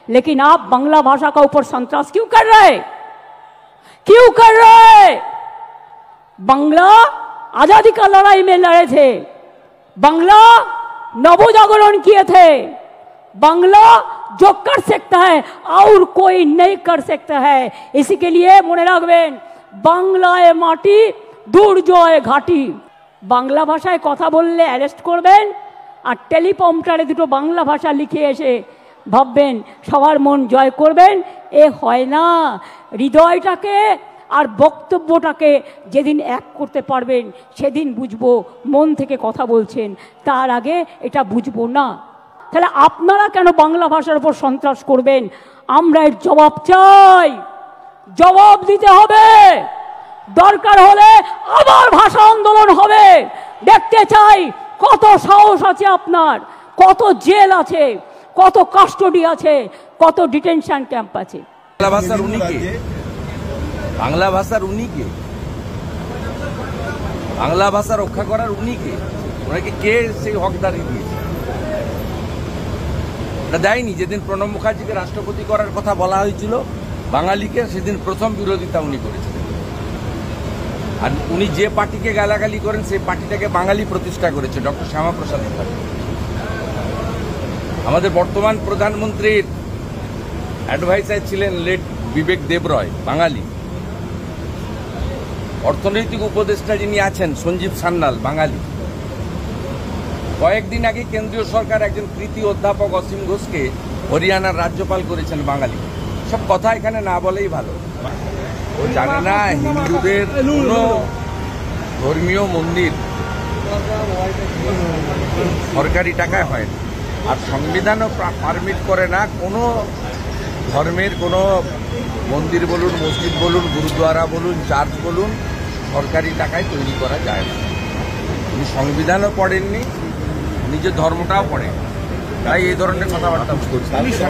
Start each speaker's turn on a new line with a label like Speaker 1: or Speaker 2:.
Speaker 1: लेकिन आप बांग्ला भाषा का ऊपर संतरास क्यों कर रहे? क्यों कर रहे? बांग्ला आजादी का लड़ाई में लड़े थे, बांग्ला नवजागरण किए थे, बांग्ला जो कर सकता है और कोई नहीं कर सकता है। इसी के लिए मने राखबेन, बांग्लाय माटी दुर्जय घाटी। बांग्ला भाषाয় কথা বললে অ্যারেস্ট করবেন, আর টেলিপ্রম্পটারে দুটো বাংলা ভাষা লিখে এসে ভাববেন সবার মন জয় করবেন। এ হয় না। হৃদয়টাকে আর বক্তব্যটাকে যেদিন এক করতে পারবেন সেদিন বুঝবো মন থেকে কথা বলছেন, তার আগে এটা বুঝবো না। তাহলে আপনারা কেন বাংলা ভাষার উপর সন্ত্রাস করবেন? আমরা এর জবাব চাই, জবাব দিতে হবে। দরকার হলে আবার ভাষা আন্দোলন হবে। দেখতে চাই কত সাহস আছে আপনার, কত জেল আছে, কত কাস্টডি আছে, কত ডিটেনশন ক্যাম্প আছে।
Speaker 2: বাংলা ভাষার উনি কে? বাংলা ভাষার উনি কে? বাংলা ভাষা রক্ষা করার উনি কে? ওনাকে কে সেই হকদারি দিয়েছে? এটা দেয়নি। যেদিন প্রণব মুখার্জিকে রাষ্ট্রপতি করার কথা বলা হয়েছিল বাঙালিকে, সেদিন প্রথম বিরোধিতা উনি করেছিলেন। আর উনি যে পার্টিকে গালাগালি করেন সেই পার্টিটাকে বাঙালি প্রতিষ্ঠা করেছে, ডক্টর শ্যামাপ্রসাদ মুখার্জি। আমাদের বর্তমান প্রধানমন্ত্রীর অ্যাডভাইসার ছিলেন লেট বিবেক দেবরয়, বাঙালি। অর্থনৈতিক উপদেষ্টা যিনি আছেন সঞ্জীব সান্যাল, বাঙালি। কয়েকদিন আগে কেন্দ্রীয় সরকার একজন কৃতি অধ্যাপক অসীম ঘোষকে হরিয়ানার রাজ্যপাল করেছেন বাঙালি। সব কথা এখানে না বলেই ভালো। ও জানে না হিন্দুদের কোনো ধর্মীয় মন্দির সরকারি টাকায় হয় না, আর সংবিধানও পারমিট করে না কোনো ধর্মের কোনো মন্দির বলুন, মসজিদ বলুন, গুরুদ্বারা বলুন, চার্চ বলুন, সরকারি টাকায় তৈরি করা যায় না। উনি সংবিধানও পড়েননি, নিজের ধর্মটাও পড়েন, তাই এই ধরনের কথাবার্তা করছেন।